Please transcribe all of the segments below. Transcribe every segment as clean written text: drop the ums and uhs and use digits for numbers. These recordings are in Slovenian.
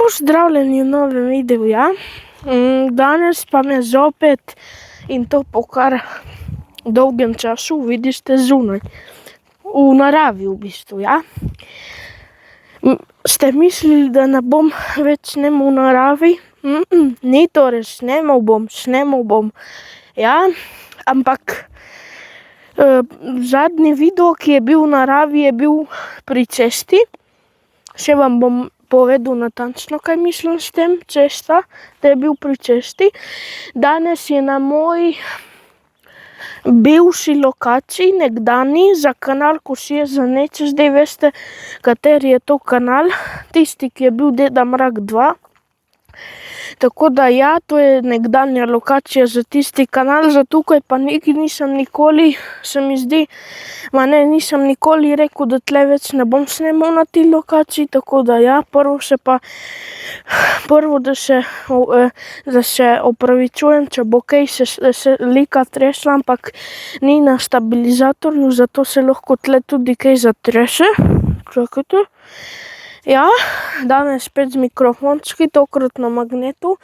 Pozdravljeni v novem videu, ja. Danes pa me zopet, in to po kar dolgem času, vidite zunaj. V naravi v bistvu, ja. Ste mislili, da ne bom več snemal v naravi? Ni to res, snemal bom. Ja, ampak zadnji video, ki je bil v naravi, je bil pri cesti. Še vam bom povedal natančno, kaj mislim s tem, cesta, da je bil pri cesti. Danes je na moji bivši lokaciji, nekdanji, za kanal Kosije za neče. Zdaj veste, kateri je to kanal, tisti, ki je bil Deda Mrak 2. Tako da ja, to je nekdanja lokacija za tisti kanal, za tukaj pa nisem nikoli, se mi zdi, nisem nikoli rekel, da tle več ne bom snemal na tej lokaciji, tako da ja, prvo, da se opravičujem, če bo kaj se lika tresla, ampak ni na stabilizatorju, zato se lahko tle tudi kaj zatrese. Čakajte. Ja, danes spet z mikrofončki, tokrat na magnetu,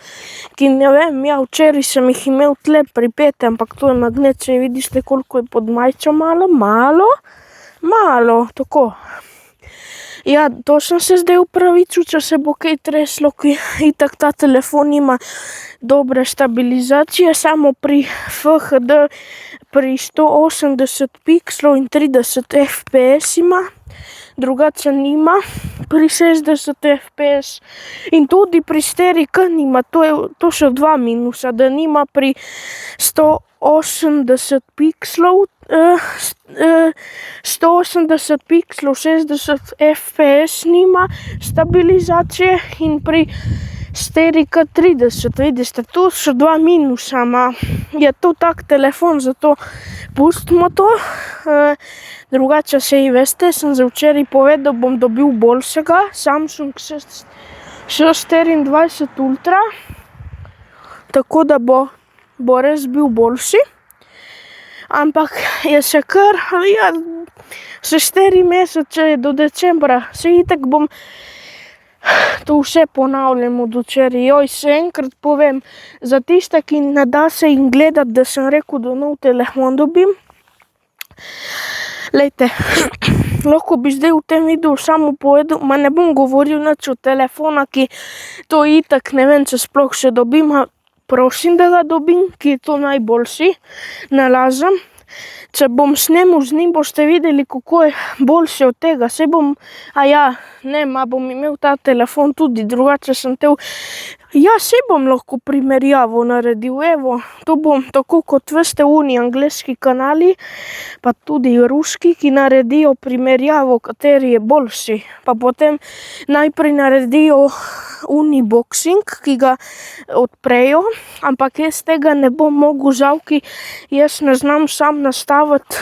ki ne vem, ja, včeraj sem jih imel tle pripete, ampak to je magnet, če vidite, koliko je pod majico malo, tako. Ja, to sem se zdaj upravičil, če se bo kaj treslo, ki itak ta telefon ima dobre stabilizacije, samo pri FHD pri 180 pikslov in 30 fps ima, drugače nima pri 60 fps in tudi pri Steadicam nima, to so dva minusa, da nima pri 180 pikslov, 180 pikslov, 60 fps nima stabilizacije in pri Steadicam 30, vidite, tu so dva minusa, je to tak telefon, zato pustimo to. Drugače saj veste, sem za včeraj povedal, bom dobil boljšega, Samsung S24 Ultra, tako da bo res bil boljši. Ampak je še kar, še 4 mesece do decembra, se itak bom to vse ponavljam od včeraj. Še enkrat povem, za tiste, ki ne da se jim gledati, da sem rekel, da nov telefon dobim. Lejte, lahko bi zdaj v tem videu samo povedal, ne bom govoril nič o telefona, ki to itak ne vem, če sploh še dobim, prosim, da ga dobim, ki je to najboljši, ne lažem. Če bom snemal z njim, boste videli, kako je boljše od tega. Saj bom, bom imel ta telefon tudi, drugače sem saj bom lahko primerjavo naredil, evo, to bom tako kot veste oni angleški kanali, pa tudi ruski, ki naredijo primerjavo, kateri je boljši. Pa potem najprej naredijo unboxing, ki ga odprejo, ampak jaz tega ne bom mogel, žal, ki jaz ne znam sam nastaviti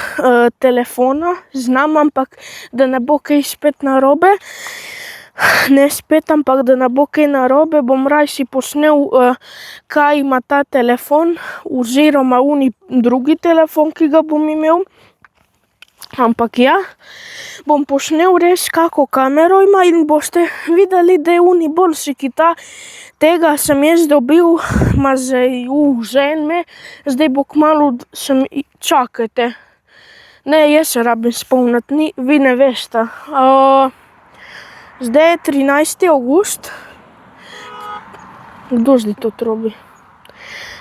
telefona, znam, ampak da ne bo kaj spet narobe. Ne spet, ampak da ne bo kaj narobe, bom rajši posnel, kaj ima ta telefon, oziroma drugi telefon, ki ga bom imel. Ampak ja, bom posnel res, kako kamero ima in boste videli, da je boljši, ki tega sem jaz dobil, že zdaj bo kmalu, čakajte. Ne, jaz se rabim spomniti, vi ne veste. Zdaj je 13. avgust. Kdo zdaj to trobi?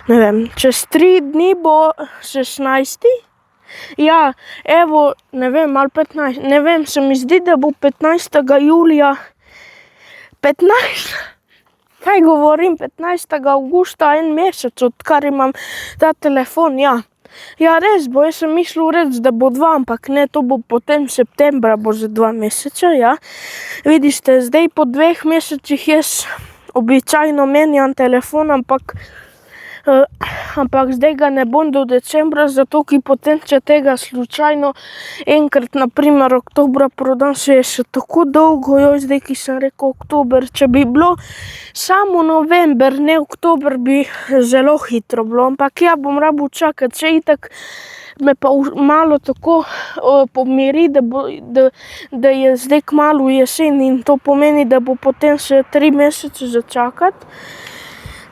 Ne vem, čez 3 dni bo 16. Ja, evo, ne vem, ali 15, ne vem, se mi zdi, da bo 15. julija, 15. Kaj govorim, 15. avgusta, en mesec, odkar imam ta telefon, ja. Ja, res bo, jaz sem mislil reči, da bo 2, ampak ne, to bo potem septembra, bo že 2 meseca, ja. Vidite, zdaj po 2 mesecih jaz običajno menjam telefon, ampak zdaj ga ne bom do decembra, zato ki potem, če tega slučajno enkrat, na primer oktobra prodam, se je še tako dolgo, zdaj, ki sem rekel oktober, če bi bilo samo november, ne oktober, bi zelo hitro bilo, ampak ja, bom rabil čakati, če itak me pa malo tako pomiri, da je zdaj kmalu jesen in to pomeni, da bo potem še 3 mesece začakati.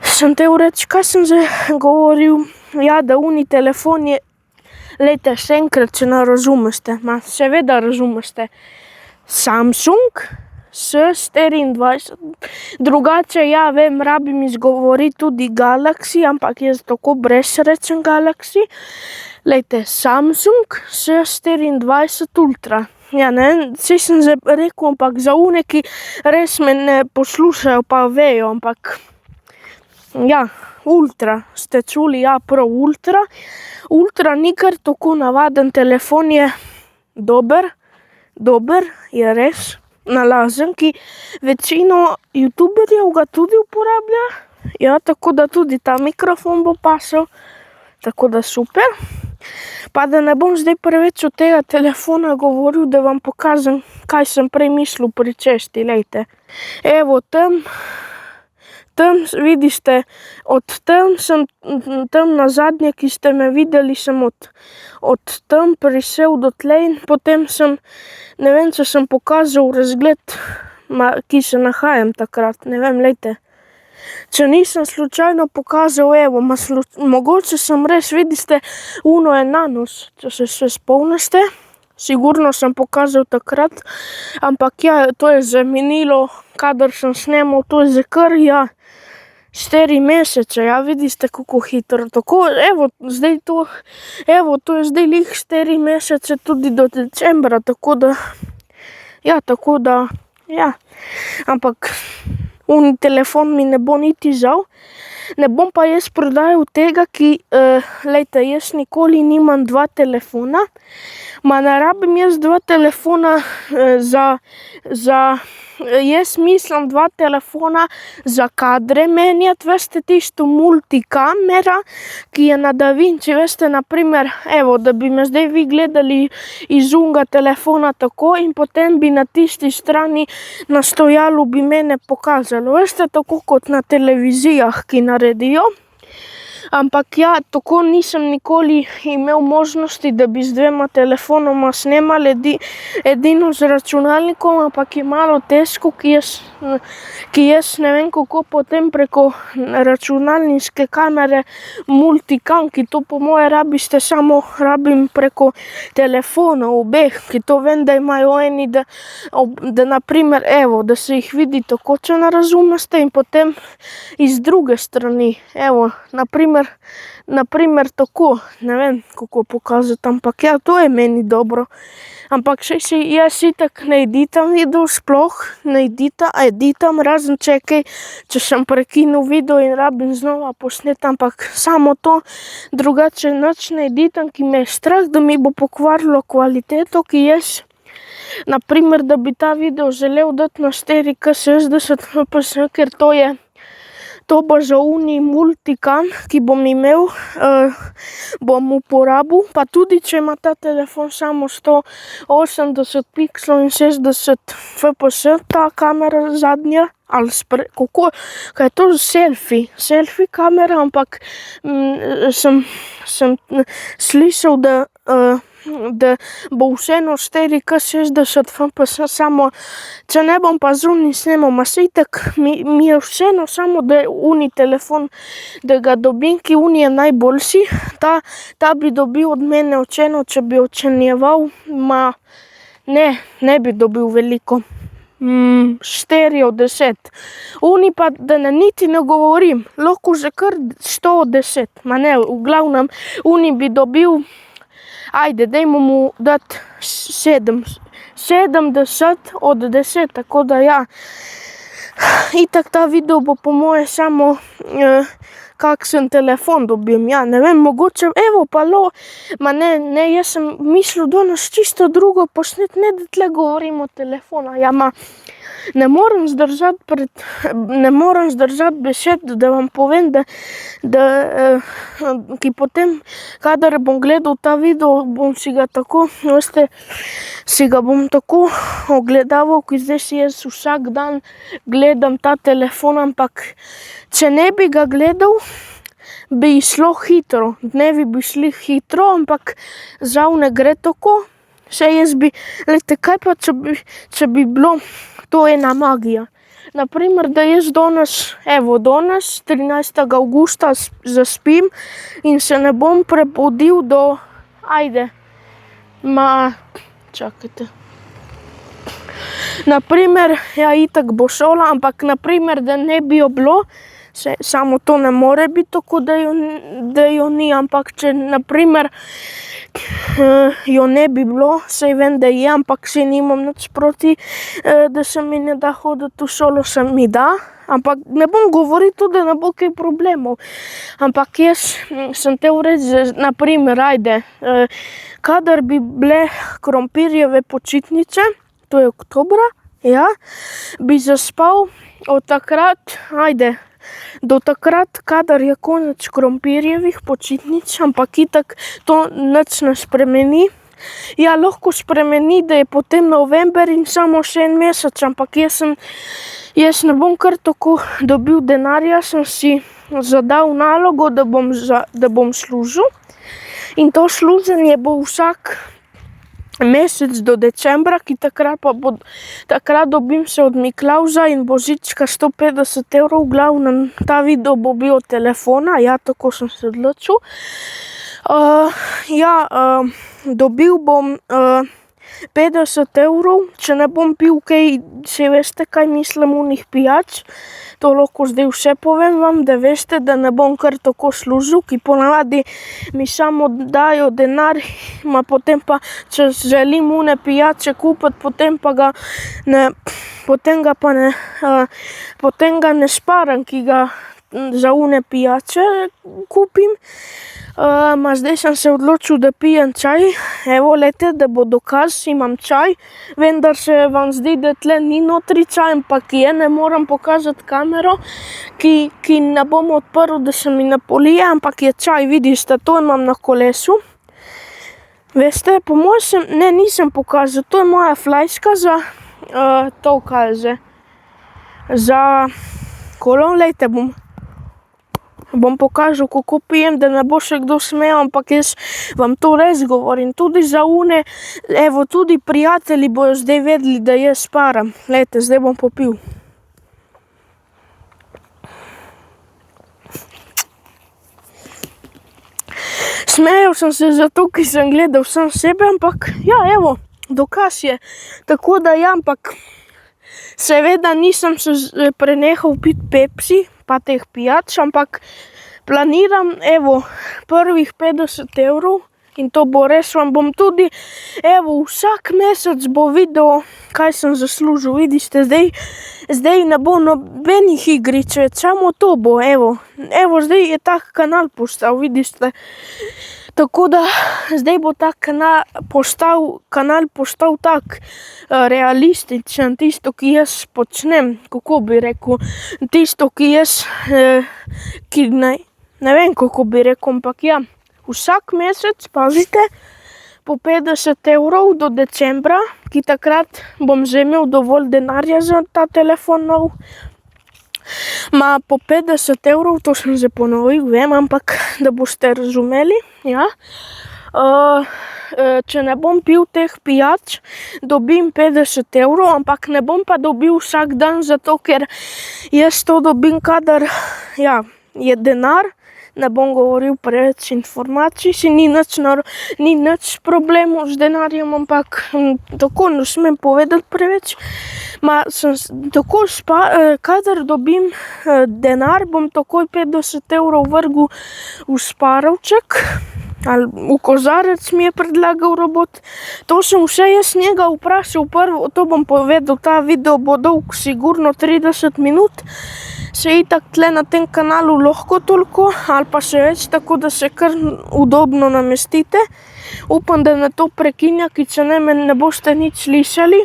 Sem te reči, kaj sem zdaj govoril? Ja, da uni telefon je, lejte, še enkrat, če ne razumeste, seveda razumeste, Samsung S24, drugače, ja, vem, rabim izgovoriti tudi Galaxy, ampak jaz tako brez rečem Galaxy. Lejte, Samsung S24 Ultra. Ja, ne, saj sem rekel, ampak za une, ki res me ne poslušajo, pa vejo, ampak ja, Ultra, ste čuli, ja, prav, Ultra. Ultra ni kar tako navaden telefon, je dober, je res nalazen, ki večino youtuberjev ga tudi uporablja. Ja, tako da tudi ta mikrofon bo pasal, tako da super. Pa da ne bom zdaj preveč od tega telefona govoril, da vam pokažem, kaj sem prej mislil pri cesti, lejte. Evo, tam vidite, tam na zadnje, ki ste me videli, sem od tam prišel do tlej, potem sem, ne vem, če sem pokazal razgled, ki se nahajam takrat, ne vem, lejte. Če nisem slučajno pokazal, evo, mogoče sem res, vidite, uno je nanos, če se spomniste. Sigurno sem pokazal takrat, ampak ja, to je že minilo, kadar sem snemal, to je že kar, ja, 4 mesece, ja, vidite, kako hitro, tako, evo, to je zdaj lih 4 mesece tudi do decembra, tako da, ja, ampak uni telefon mi ne bo niti žal. Ne bom pa jaz prodajal tega, ki, lejte, jaz nikoli nimam 2 telefona, ne rabim jaz 2 telefona jaz mislim 2 telefona za kadre menjati, veste, tisto multikamera, ki je na DaVinci, veste, naprimer, evo, da bi me zdaj vi gledali iz unga telefona tako in potem bi na tisti strani na stojalu bi mene pokazalo, veste, tako kot na televizijah, ki naredijo. Ampak ja, tako nisem nikoli imel možnosti, da bi z 2 telefonoma snemali, edino z računalnikom, ampak je malo težko, ki jaz ne vem, kako potem preko računalniške kamere multicam, ki to po moje rabim preko telefona obeh, ki to vem, da imajo eni, da naprimer, evo, da se jih vidi tako, če ne razumeste, in potem iz druge strani, evo, naprimer tako, ne vem, kako pokazati, ampak ja, to je meni dobro. Ampak jaz itak ne editam video, sploh ne editam, razen čekaj, če sem prekinil video in rabim znova posnet, ampak samo to, drugače nič ne editam, ki me je strah, da mi bo pokvarilo kvaliteto, ki jaz, naprimer, da bi ta video želel dati na 4K 60 fps, ker to bo za uni multicam, ki bom imel, bom uporabil, pa tudi, če ima ta telefon samo 180 pikslov in 60 fps, ta kamera zadnja, ali kako, kaj je to selfie kamera, ampak sem slišal, da bo vseeno 4K 60 fps, samo če ne bom pa z unim snemal, saj tak mi je vseeno, samo da je uni telefon, da ga dobim, ki uni je najboljši, ta bi dobil od mene oceno, če bi ocenjeval, ne bi dobil veliko. 4 od 10. Uni pa, da niti ne govorim, lahko že kar 100 od 10, ne, v glavnem, uni bi dobil, ajde, dajmo mu dati 70 od 10, tako da ja, itak ta video bo po moje samo, kakšen telefon dobim, ja, ne vem, mogoče, evo, pa ne, jaz sem mislil danes čisto drugo posnet, ne, da tle govorim o telefonu, ja, ne moram zdržati besed, da vam povem, ki potem, kadar bom gledal ta video, bom si ga tako, veste, si ga bom tako ogledaval, ki zdaj si jaz vsak dan gledam ta telefon, ampak če ne bi ga gledal, bi šlo hitro, dnevi bi šli hitro, ampak žal ne gre tako. Še jaz bi, kaj pa, če bi bilo to ena magija. Naprimer, da jaz danes, 13. avgusta zaspim in se ne bom prebudil do, čakajte. Naprimer, ja, itak bo šola, ampak naprimer, da ne bi jo bilo, samo to ne more biti tako, da jo ni, ampak če naprimer jo ne bi bilo, saj vem, da je, ampak saj nimam nič proti, da se mi ne da hoditi v šolo, se mi da, ampak ne bom govoril tudi, da ne bo kaj problemov, ampak jaz sem te reči, naprimer, kadar bi bile krompirjeve počitnice, to je oktobra, ja, bi zaspal od takrat, do takrat, kadar je konec krompirjevih počitnic, ampak itak to nič ne spremeni. Ja, lahko spremeni, da je potem november in samo še en mesec, ampak jaz ne bom kar tako dobil denarja, sem si zadal nalogo, da bom služil in to služenje bo vsak mesec do decembra, ki takrat dobim se od Miklavža in Božička 150 €, v glavnem ta video bo bil od telefona, ja, tako sem se odločil. Dobil bom 50 €, če ne bom pil kaj, saj veste, kaj mislim onih pijač, to lahko zdaj vse povem vam, da veste, da ne bom kar tako služil, ki ponavadi mi samo dajo denar, potem pa, če želim one pijače kupiti, potem ga ne sparam, ki ga za one pijače kupim. Zdaj sem se odločil, da pijem čaj, da bo dokaz, imam čaj, vendar se vam zdi, da tle ni notri čaj, ampak je, ne moram pokazati kamero, ki ne bom odprl, da se mi ne polije, ampak je čaj, vidite, to imam na kolesu. Veste, po mojem nisem pokazal, to je moja flajška za, to kaj je že, za kolo, bom pokazal, kako pijem, da ne bo še kdo smejal, ampak jaz vam to res govorim, tudi za one, tudi prijatelji bojo zdaj vedeli, da jaz sparam, zdaj bom popil. Smejal sem se zato, ker sem gledal sam sebe, ampak ja, dokaz je, tako da ja, ampak seveda nisem se prenehal piti Pepsi, pa teh pijač, ampak planiram, prvih 50 € in to bo res, vam bom tudi, vsak mesec bo videl, kaj sem zaslužil, vidite, zdaj ne bo nobenih igric, samo to bo, zdaj je tak kanal postal, vidite, tako da zdaj bo ta kanal postal tak realističen, tisto, ki jaz počnem, kako bi rekel, tisto, ki jaz, ne vem, kako bi rekel, ampak ja, vsak mesec, pazite, po 50 € do decembra, ki takrat bom že imel dovolj denarja za ta telefon nov, po 50 €, to sem že ponovil, vem, ampak da boste razumeli, ja. Če ne bom pil teh pijač, dobim 50 €, ampak ne bom pa dobil vsak dan, zato ker jaz to dobim, kadar, ja, je denar, ne bom govoril preveč informacij, ni nič problemov z denarjem, ampak tako ne smem povedati preveč. Kadar dobim denar, bom takoj 50 € vrgel v sparovček, ali v kozarec mi je predlagal robot. To sem vse jaz njega vprašal prvo, to bom povedal, ta video bo dolg sigurno 30 minut, se itak tle na tem kanalu lahko toliko, ali pa še več, tako da se kar udobno namestite. Upam, da ne to prekinja, ki če ne, me ne boste nič slišali.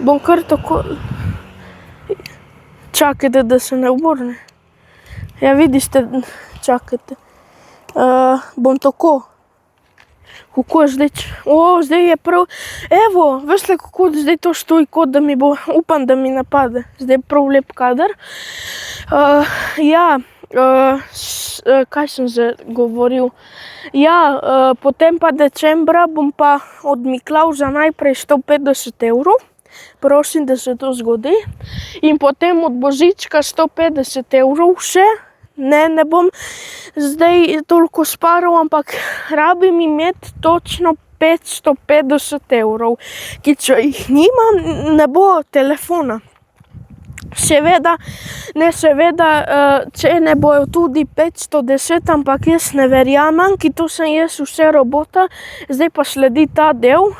Bom kar tako, čakajte, da se ne obrne. Ja, vidite, čakajte. Bom tako, kako je zdaj, zdaj je prav, veste, kako zdaj to stoji, kot da mi bo, upam, da mi ne pade, zdaj je prav lep kader. Ja, kaj sem že govoril? Ja, potem pa decembra bom pa od Miklavža najprej 150 €, prosim, da se to zgodi. In potem od Božička 150 € še. Ne bom zdaj toliko sparal, ampak rabim imeti točno 550 €, ki če jih nimam, ne bo telefona. Seveda, če ne bojo tudi 510, ampak jaz ne verjamem, ki to sem jaz vse robota, zdaj pa sledi ta del.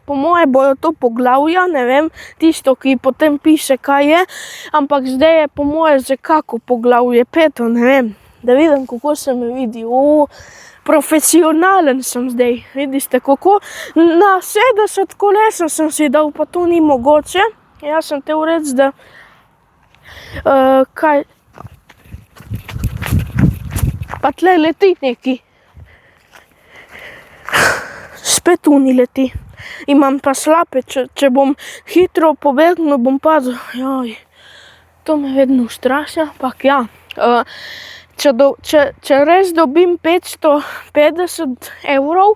Po moje bojo to poglavja, ne vem, tisto, ki potem piše, kaj je, ampak zdaj je po moje že kako poglavje, 5, ne vem, da vidim, kako se me vidi. Profesionalen sem zdaj, vidite, kako na 70 kolesa sem si dal, pa to ni mogoče. Jaz sem te reči, da kaj? Pa tle leti neki. Spet uni leti. Imam pa slape, če bom hitro pobegnil, bom padel. Joj, to me vedno ustraši, ampak ja. Če res dobim 550 €,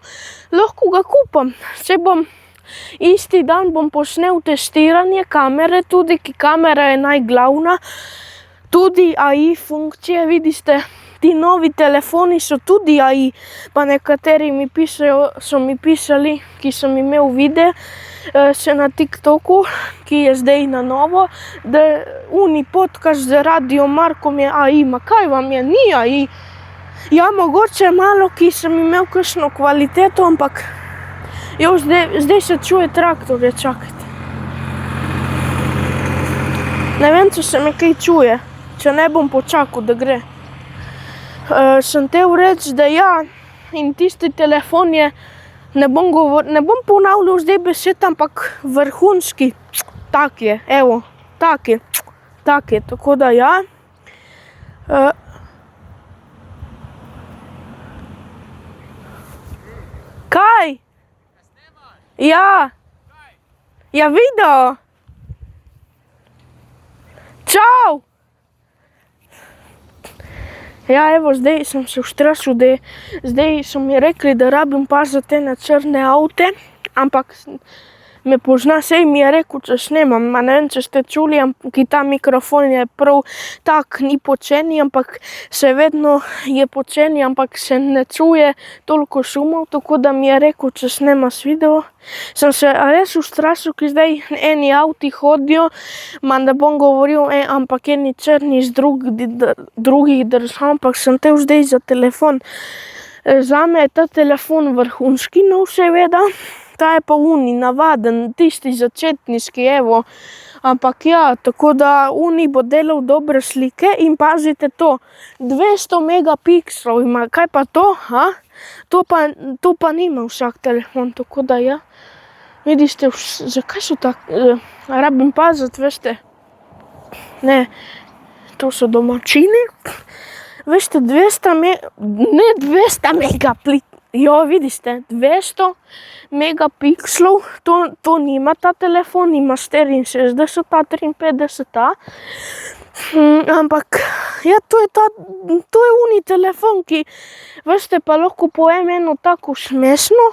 lahko ga kupam. Saj bom isti dan bom posnel testiranje kamere, tudi ki kamera je najglavna. Tudi AI funkcije, vidite, ti novi telefoni so tudi AI, pa nekateri so mi pisali, ki sem imel video še na TikToku, ki je zdaj na novo, da podcast z Radio Markom je AI, ma kaj vam je, ni AI. Ja, mogoče malo, ki sem imel kakšno kvaliteto, ampak zdaj se čuje traktorje, čakajte. Ne vem, če se me kaj čuje, če ne bom počakal, da gre. Sem te reči, da ja, in tisti telefon je, ne bom ponavljal zdaj besed, ampak vrhunski. Tak je, evo, tak je, tako da ja. Kaj? Ja. Ja, video. Čau. Ja, evo, zdaj sem se ustrašil, zdaj so mi rekli, da rabim paziti na črne avte, ampak me pozna, sej mi je rekel, če snemam, ne vem, če ste čuli, ki ta mikrofon je prav tak, ni poceni, ampak se vedno je poceni, ampak se ne čuje toliko šumov, tako da mi je rekel, če snemaš video. Sem se res ustrašil, ki zdaj eni avti hodijo, ne bom govoril, ampak eni črni iz drugih držav, ampak sem te zdaj za telefon. Zame je ta telefon vrhunski, no seveda. Ta je pa navaden, tisti začetniški, evo, ampak ja, tako da bo delal dobre slike in pazite to, 200 megapikslov ima, kaj pa to, to pa nima vsak telefon, tako da ja, vidite, zakaj so tako, rabim paziti, veste, ne, to so domačini, veste, 200 megapikslov, jo, vidite, 200 megapikslov, to nima ta telefon, ima 64, 53, ampak, ja, to je telefon, ki, veste, pa lahko povem eno tako smešno,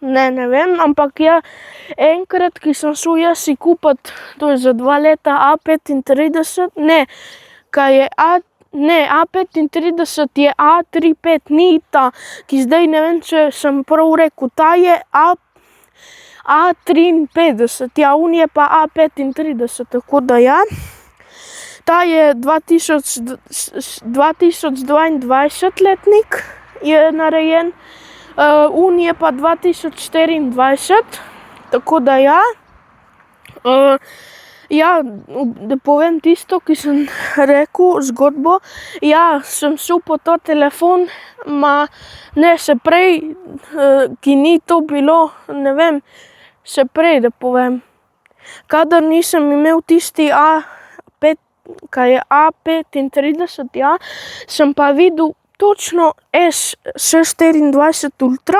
ne vem, ampak ja, enkrat, ki sem šel jaz si kupiti, to je za 2 leta A35, A35 je A35, ni ta, ki zdaj ne vem, če sem prav rekel, ta je A53, ja, je pa A35, tako da ja. Ta je 2022 letnik je narejen, je pa 2024, tako da ja. Ja, da povem tisto, ki sem rekel, zgodbo. Ja, sem šel po ta telefon, še prej, ki ni to bilo, ne vem, še prej, da povem. Kadar nisem imel tisti A35, ja, sem pa videl točno S24 Ultra,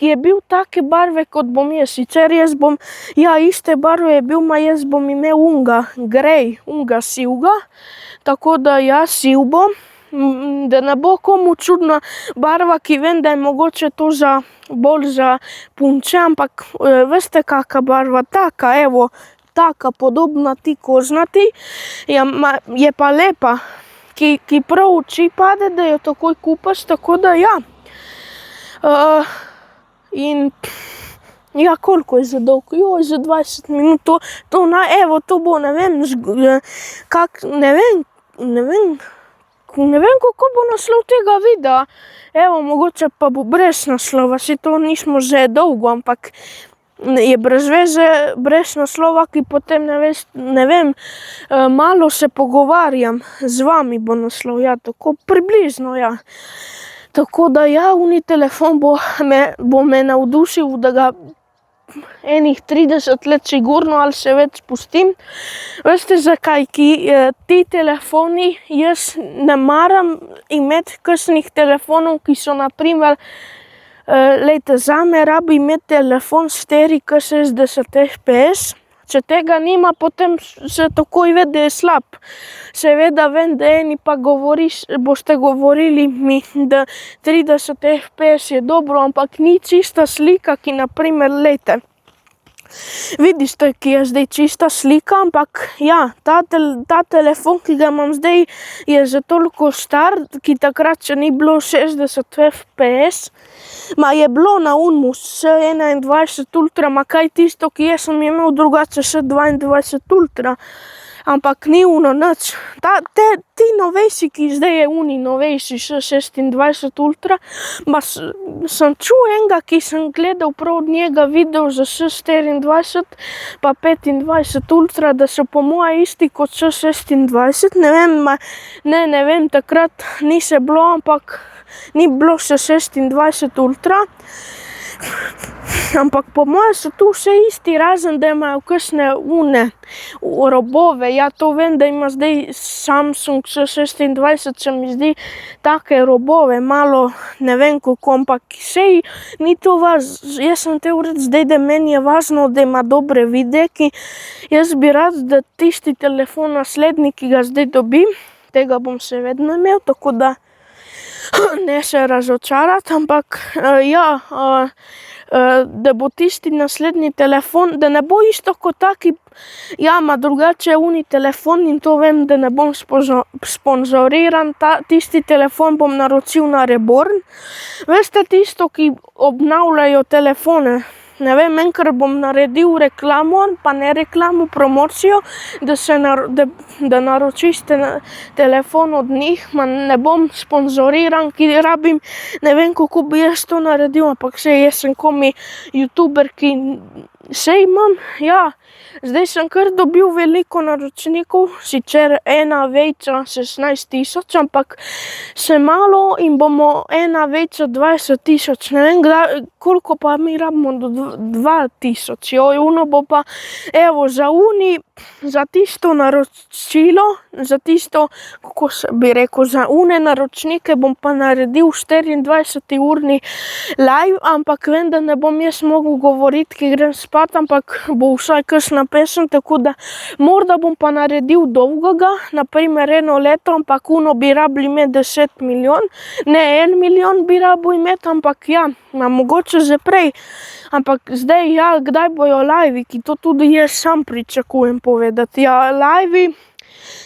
ki je bil take barve, kot bom jaz. Sicer jaz bom, ja, iste barve je bil, jaz bom imel unga sivga, tako da ja, siv bom. da ne bo komu čudna barva, ki vem, da je mogoče to bolj za punče, ampak veste kaka barva, taka, evo, taka podobna ti kožnati, je pa lepa, ki prav oči pade, da jo takoj kupaš, tako da ja. In ja, koliko je za dolg? Joj, za 20 minut, evo, to bo, ne vem, ne vem, kako bo naslov tega videa. Evo, mogoče pa bo brez naslova, saj to nismo že dolgo, ampak je brez veze, brez naslova, ki potem ne vem, malo se pogovarjam z vami bo naslov, ja, tako približno, ja. Tako da ja, uni telefon bo me navdušil, da ga enih 30 let sigurno ali še več pustim. Veste zakaj? Ti telefoni, jaz ne maram imeti kakšnih telefonov, ki so na primer, lejte, zame rabi imeti telefon 4K 60 fps. Če tega nima, potem se takoj ve, da je slab. Seveda vem, da eni pa boste govorili mi, da 30 fps je dobro, ampak ni čista slika, ki na primer, lejte. Vidite, ki je zdaj čista slika, ampak ja, ta telefon, ki ga imam zdaj, je že toliko star, ki takrat še ni bilo 60 fps. Je bilo na unmu S21 Ultra, kaj tisto, ki jaz sem imel drugače S22 Ultra. Ampak ni uno nič. Ti novejši, ki zdaj je uni novejši S26 Ultra, sem čul enega, ki sem gledal prav od njega video za S24 pa 25 Ultra, da so po moje isti kot S26, ne vem, takrat ni še bilo, ampak ni bilo še 26 Ultra. Ampak po moje so tu vse isti, razen da imajo kakšne robove. Ja, to vem, da ima zdaj Samsung S26, se mi zdi take robove, malo ne vem kako, ampak sej ni to jaz sem te reči zdaj, da meni je važno, da ima dobre videe. Jaz bi rad, da tisti telefon naslednji, ki ga zdaj dobim, tega bom še vedno imel, tako da ne se razočarati, ampak ja, da bo tisti naslednji telefon, da ne bo isto kot taki, ja, drugače uni telefon in to vem, da ne bom sponzoriran, tisti telefon bom naročil na Reborn. Veste tisto, ki obnavljajo telefone? Ne vem, enkrat bom naredil reklamo, pa ne reklamo, promocijo, da naročiste telefon od njih, ne bom sponzoriran, ki rabim, ne vem, kako bi jaz to naredil, ampak sej jaz sem komi youtuber, ki sej imam, ja, zdaj sem kar dobil veliko naročnikov, sicer ena vejca 16 000, ampak se malo in bomo ena vejca 20 000, ne vem, koliko pa mi rabimo do 2000, uno bo pa, evo, za tisto naročilo, za tisto, kako bi rekel, za une naročnike bom pa naredil 24-urni live, ampak vem, da ne bom jaz mogel govoriti, ki grem spat, ampak bo vsaj kakšna pesem, tako da morda bom pa naredil dolgega, na primer 1 leto, ampak uno bi rabili imeti 10 milijon, ne 1 milijon bi rabil imeti, ampak ja, mogoče že prej, ampak zdaj, ja, kdaj bojo live, ki to tudi jaz sam pričakujem povedati, ja, live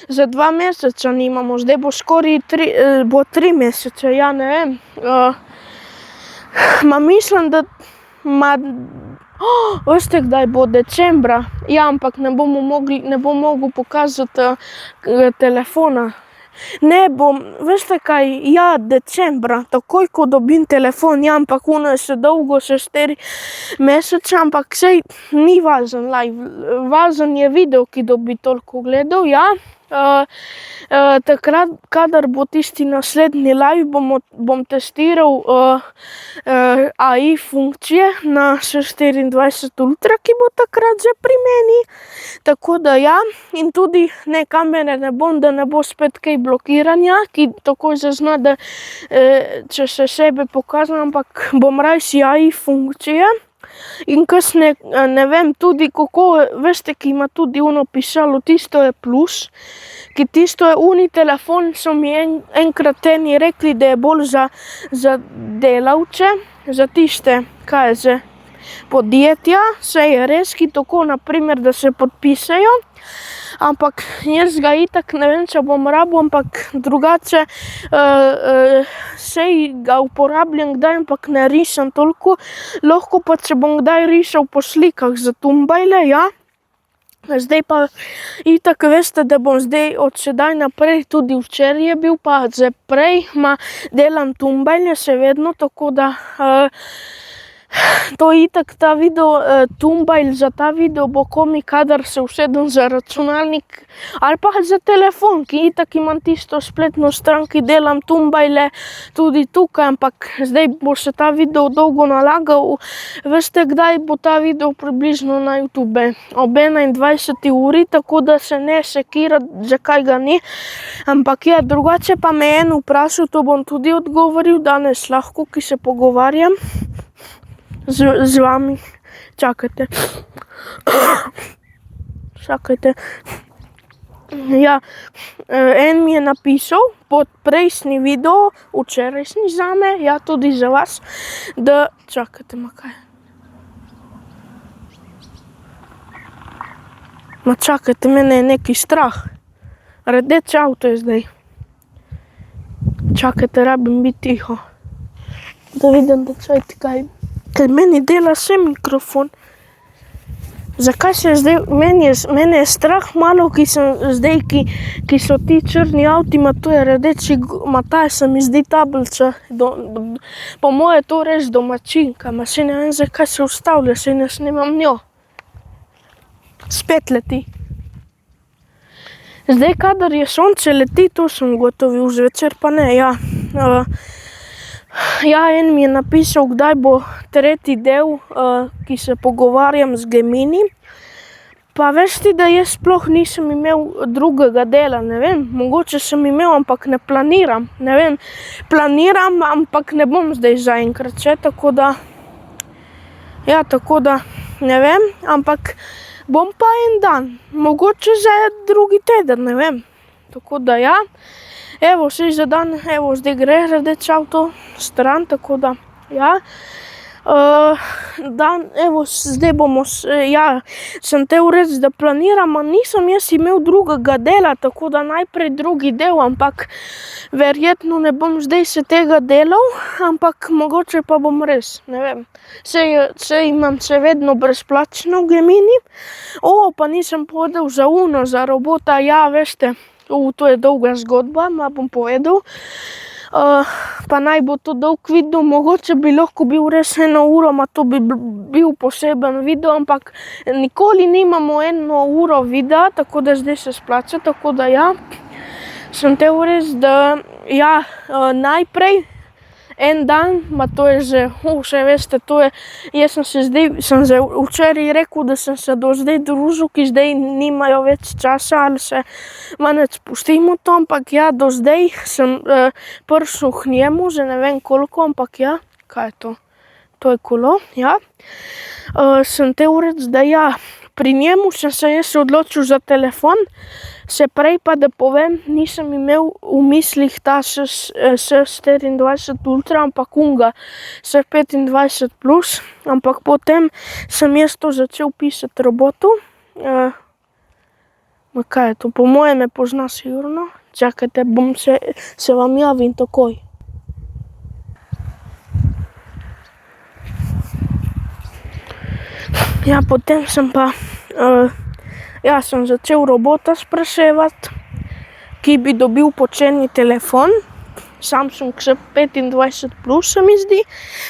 za 2 meseca nimamo, zdaj bo skoraj 3 mesece, ja, ne vem, mislim, da veste, kdaj bo decembra, ja, ampak ne bom mogel pokazati telefona. Ne bom, veste kaj, ja, decembra, takoj ko dobim telefon, ja, ampak uno je še dolgo, še 4 mesece, ampak sej ni važen live, važen je video, ki dobi toliko gledov, ja. Takrat, kadar bo tisti naslednji live, bom testiral AI funkcije na S24 Ultra, ki bo takrat že pri meni, tako da ja, in tudi ne kamere ne bom, da ne bo spet kaj blokiranja, ki takoj zazna, da če se sebe pokazam, ampak bom rajši AI funkcije. In kasneje, ne vem, tudi kako, veste, ki ima tudi ono pisalo, tisto je plus, ki tisto je uni telefon, so mi enkrat eni rekli, da je bolj za delavce, za tiste, kaj je že, podjetja, se je res, ki tako, naprimer, da se podpisajo, ampak jaz ga itak ne vem, če bom rabil, ampak drugače sej ga uporabljam kdaj, ampak ne risam toliko, lahko pa, če bom kdaj risal po slikah za tumbajle, ja. Zdaj pa itak veste, da bom zdaj od sedaj naprej, tudi včeraj je bil, pa že prej delam tumbajle še vedno, tako da to itak ta video, tumbajl za ta video bo komi, kadar se usedem za računalnik ali pa za telefon, ki itak imam tisto spletno stran, ki delam tumbajle tudi tukaj, ampak zdaj bo se ta video dolgo nalagal. Veste, kdaj bo ta video približno na YouTube? Ob 21. uri, tako da se ne sekirati, zakaj ga ni. Ampak ja, drugače pa me en vprašal, to bom tudi odgovoril danes lahko, ki se pogovarjam z vami. Čakajte. Ja, en mi je napisal pod prejšnji video, včerajšnji zame, ja, tudi za vas, da, čakajte, kaj. Čakajte, mene je neki strah. Rdeč avto je zdaj. Čakajte, rabim biti tiho. Da vidim, da čujete kaj. Ker meni dela se mikrofon. Zakaj se zdaj, mene je strah malo, ki so ti črni avti, to je rdeči, taj se mi zdi tablica, po moje to res domačinka, se ne vem, zakaj se ustavlja, se ne snimam njo. Spet leti. Zdaj, kadar je sonce leti, to sem ugotovil, zvečer pa ne, ja. Ja, en mi je napisal, kdaj bo tretji del, ki se pogovarjam z Gemini. Pa veš ti, da jaz sploh nisem imel drugega dela, ne vem, mogoče sem imel, ampak ne planiram, ne vem. Planiram, ampak ne bom zdaj zaenkrat še, tako da, ja, tako da, ne vem, ampak bom pa en dan, mogoče že drugi teden, ne vem, tako da, ja. Evo, sej za dan, evo, zdaj gre rdeč avto stran, tako da, ja. Dan, evo, zdaj bomo, ja, sem te reči, da planiram, a nisem jaz imel drugega dela, tako da najprej drugi del, ampak verjetno ne bom zdaj se tega delal, ampak mogoče pa bom res, ne vem. Sej imam še vedno brezplačno v Gemini. Pa nisem povedal za uno, za robota, ja, veste. To je dolga zgodba, bom povedal. Pa naj bo to dolg video, mogoče bi lahko bil res 1 uro, to bi bil poseben video, ampak nikoli nimamo 1 uro videa, tako da zdaj se splača, tako da ja. Sem te res, da ja, najprej en dan, to je že, še veste, to je, jaz sem že včeraj rekel, da sem se do zdaj družil, ki zdaj nimajo več časa, ali se manj spustimo to, ampak ja, do zdaj sem prišel k njemu, že ne vem koliko, ampak ja, kaj je to? To je kolo, ja. Sem te reči, da ja, pri njemu sem se jaz odločil za telefon, se prej pa, da povem, nisem imel v mislih ta S24 Ultra, ampak unga S25 Plus, ampak potem sem jaz to začel pisati robotu. Kaj je to? Po moje me pozna sigurno. Čakajte, se vam javim takoj. Ja, potem sem pa, sem začel robota spraševati, ki bi dobil poceni telefon, Samsung S25 Plus se mi zdi.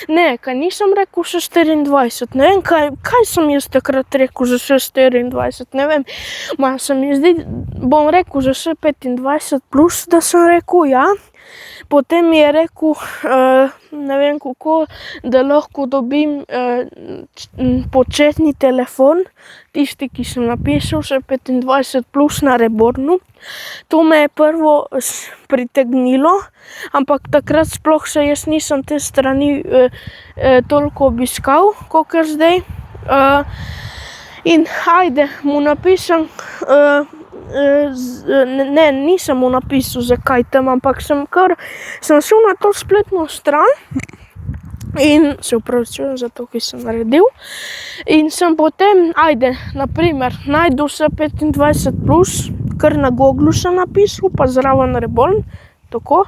Ne, kaj nisem rekel S24, ne vem, kaj sem jaz takrat rekel za S24, ne vem. Se mi zdi, bom rekel za S25 Plus, da sem rekel, ja. Potem mi je rekel, ne vem kako, da lahko dobim početni telefon, tisti, ki sem napisal, še 25 plus na Rebornu. To me je prvo pritegnilo, ampak takrat sploh še jaz nisem te strani toliko obiskal, kakor zdaj. In ajde, mu napišem, ne, nisem mu napisal, zakaj tam, ampak sem šel na to spletno stran in se opravičujem za to, ki sem naredil. In sem potem, ajde, na primer, najdu se 25 plus, kar na Googlu sem napisal, pa zraven Reborn, tako.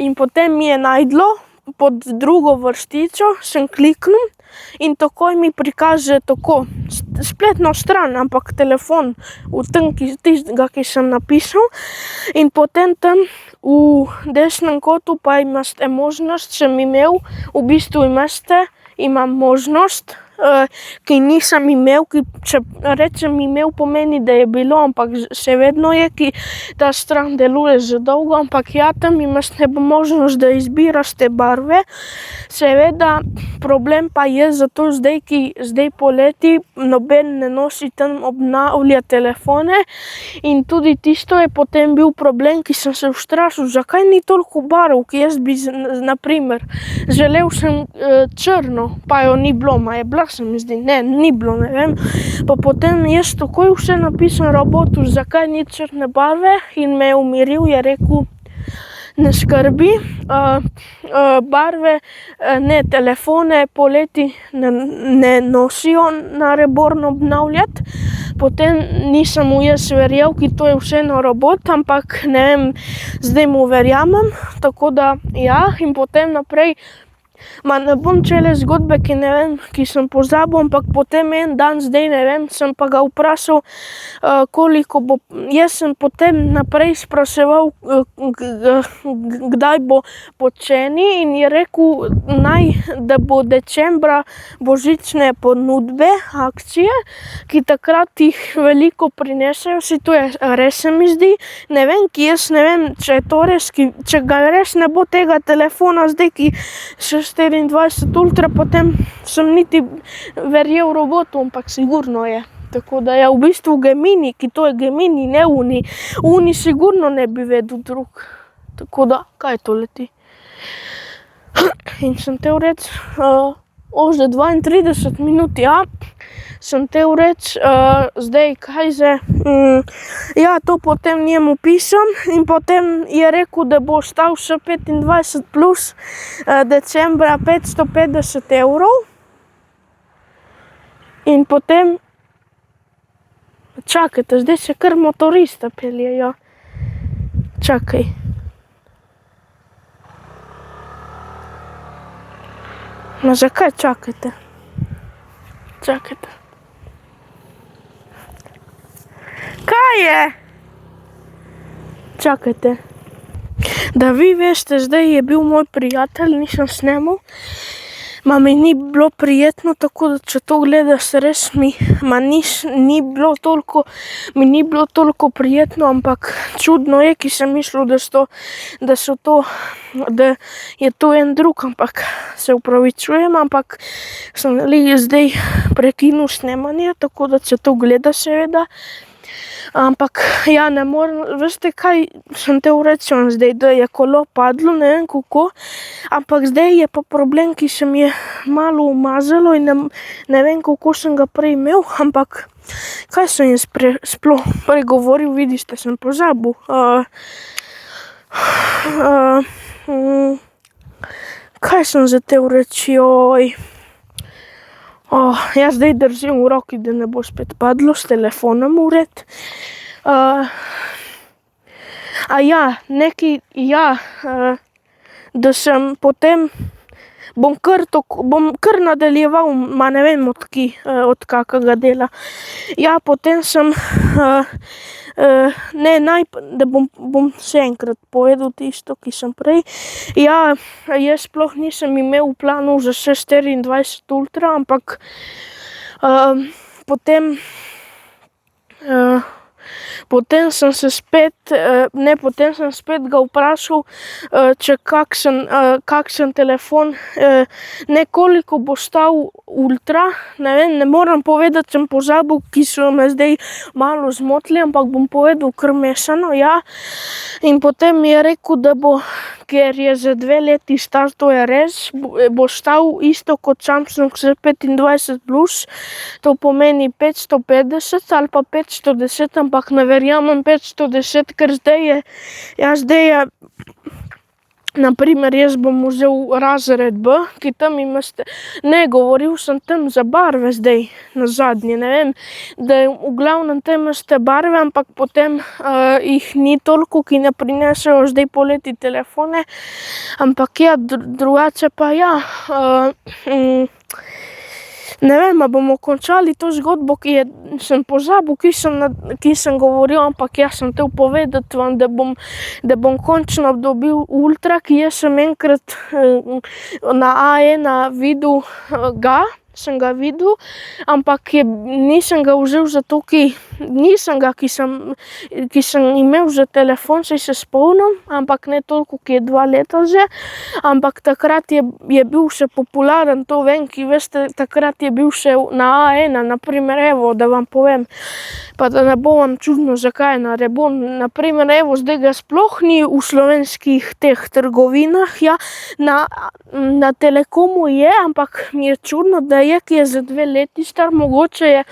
In potem mi je najdlo, pod drugo vrstico sem kliknil in takoj mi prikaže tako spletno stran, ampak telefon v tem, tistega, ki sem napisal. In potem tam v desnem kotu pa imate možnost, sem imel, v bistvu imam možnost, ki nisem imel, če rečem imel, pomeni, da je bilo, ampak še vedno je, ki ta stran deluje že dolgo, ampak ja, tam imate možnost, da izbiraš te barve. Seveda, problem pa je zato zdaj poleti noben ne nosi tam obnavlja telefone in tudi tisto je potem bil problem, ki sem se ustrašil, zakaj ni toliko barv, ki jaz bi, na primer, želel sem črno, pa jo ni bilo, je bila, se mi zdi, ne, ni bilo, ne vem. Pa potem jaz takoj vse napisam robotu, zakaj ni črne barve in me je umiril, je rekel, ne skrbi, barve, ne, telefone poleti ne nosijo na Reborn obnavljati. Potem nisem mu jaz verjel, ki to je vseeno robot, ampak ne vem, zdaj mu verjamem, tako da ja, in potem naprej. Ne bom cele zgodbe, ki sem pozabil, ampak potem en dan, zdaj ne vem, sem pa ga vprašal, koliko bo, jaz sem potem naprej spraševal, kdaj bo poceni in je rekel, da bo decembra božične ponudbe, akcije, ki takrat jih veliko prinesejo, to je res, se mi zdi, ne vem, ne vem, če je to res, če ga res ne bo tega telefona zdaj, ki 24 ultra, potem sem niti verjel robotu, ampak sigurno je. Tako da je v bistvu Gemini, ki to je Gemini, ne Uni. Uni sigurno ne bi vedel drug. Tako da, kaj to leti? In sem te reči, že 32 minut, ja. Sem te reči, zdaj, kaj že, ja, to potem njemu pisam in potem je rekel, da bo stal še 25 plus decembra 550 evrov. In potem, čakajte, zdaj se kar motorista peljejo. Čakaj. Zakaj čakajte? Čakajte. Kaj je? Čakajte. Da vi veste, zdaj je bil moj prijatelj, nisem snemal. Mi ni bilo prijetno, tako da če to gledaš, res mi ni bilo toliko prijetno, ampak čudno je, ki sem mislil, da je to en drug, ampak se opravičujem, ampak sem zdaj prekinil snemanje, tako da če to gledaš, seveda. Ampak ja, ne morem, veste kaj, sem te rečel zdaj, da je kolo padlo, ne vem kako, ampak zdaj je pa problem, ki se mi je malo umazalo in ne vem kako sem ga prej imel, ampak kaj sem jaz sploh pregovoril, vidiš, da sem pozabil. Kaj sem za te reči, joj. Jaz zdaj držim v roki, da ne bo spet padlo s telefonom vred. Da sem potem, bom kar nadaljeval, ne vem od kakega dela. Ja, potem sem, da bom še enkrat povedal tisto, ki sem prej. Ja, jaz sploh nisem imel v planu za 24 ultra, ampak potem sem se spet ne, potem sem spet ga vprašal, če kakšen telefon, koliko bo stal Ultra, ne vem, ne moram povedati, sem pozabil, ki so me zdaj malo zmotili, ampak bom povedal kar mešano, ja. In potem mi je rekel, da bo, ker je za 2 leti star, to je res, bo stal isto kot Samsung S25 Plus, to pomeni 550 ali pa 510, ampak ne verjamem 510, ker zdaj je, na primer, jaz bom vzel razred B, ki tam imate, ne, govoril sem tam za barve zdaj, na zadnje, ne vem, da v glavnem tam imate barve, ampak potem jih ni toliko, ki ne prinesejo zdaj poleti telefone, ampak ja, drugače pa ja, ne vem, a bomo končali to zgodbo, sem pozabil, ki sem govoril, ampak jaz sem hotel povedati vam, da bom končno dobil Ultra, ki jaz sem enkrat na A1 videl sem ga videl, ampak nisem ga vzel zato, ki sem imel že telefon, saj se spomnim, ampak ne toliko, ki je 2 leta že, ampak takrat je bil še popularen, to vem, ki veste, takrat je bil še na A1, na primer, evo, da vam povem, pa da ne bo vam čudno, zakaj na Reborn, na primer, evo, zdaj ga sploh ni v slovenskih teh trgovinah, ja, na Telekomu je, ampak mi je čudno, da je, ki je za 2 leti star, mogoče je,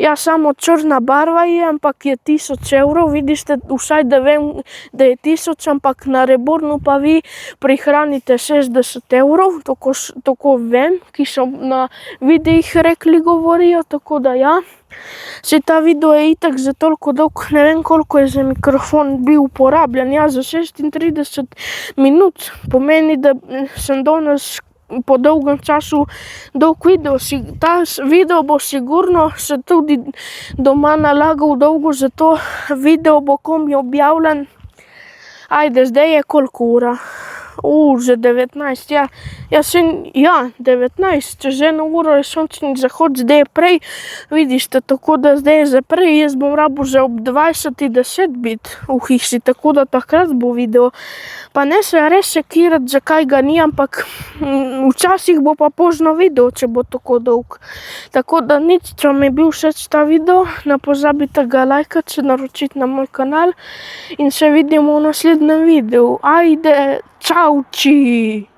ja, samo črna barva je, ampak je 1000 evrov, vidite, vsaj da vem, da je 1000, ampak na Rebornu pa vi prihranite 60 evrov, tako vem, ki so na videih rekli, govorijo, tako da ja. Saj ta video je itak za toliko dolg, ne vem, koliko je za mikrofon bil uporabljen, ja, za 36 minut, pomeni, da sem danes po dolgem času dolg video, ta video bo sigurno se tudi doma nalagal dolgo, zato video bo komaj objavljen, ajde, zdaj je koliko ura? Že 19, ja, 19, čez 1 uro je sončni zahod, zdaj je prej, vidiš, tako da zdaj je za prej, jaz bom rabil že ob 20:10 biti v hiši, tako da takrat bo video, pa ne se res sekirati, zakaj ga ni, ampak včasih bo pa pozno video, če bo tako dolg, tako da nič, če vam je bil všeč ta video, ne pozabite ga lajkati, se naročiti na moj kanal in se vidimo v naslednjem videu, ajde, čauči!